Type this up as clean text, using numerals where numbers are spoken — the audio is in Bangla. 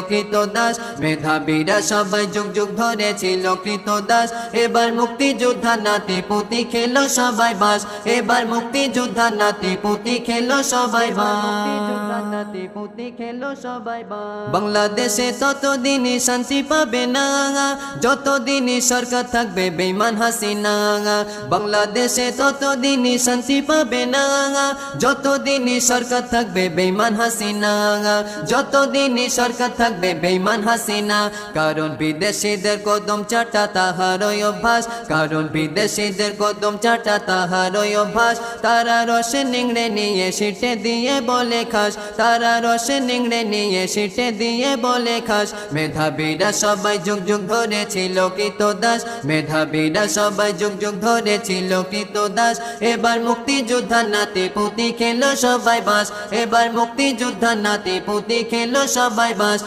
কৃতদাস মেধাবীরা সবাই যুগ যুগ ধরে ছিল কৃতদাস এবার মুক্তিযোদ্ধা নাতি পুতি খেলো সবাই বাস এবার মুক্তিযোদ্ধা নাতি পুতি খেলো সবাই বাংলাদেশে ততদিনই শান্তি পাবে না যতদিনই সরকার থাকবে বেঈমান হাসিনা বাংলাদেশে ততদিনই শান্তি পাবে না যতদিনই সরকার থাকবে বেঈমান হাসিনা যতদিনই সরকার থাকবে বেঈমান হাসিনা কারণ বিদেশীদের কদম চাটা তাহারই অভ্যাস কারণ বিদেশীদের কদম চাটা তাহারই অভ্যাস তারা রসে নিংড়ে নিয়ে সিটে দিয়ে বলে খাস তারা রসে নিংড়ে নিয়ে সিটে দিয়ে বলে খাস মেধাবীরা সবাই যুগ যুগ ধরে ছিল কৃতদাস মেধাবীরা সবাই যুগ যুগ ধরে ছিল কৃতদাস এবার মুক্তিযোদ্ধা নাতি পুতি খেলো সবাই বাস এবার মুক্তিযোদ্ধা নাতি পুতি খেলো সবাই বাস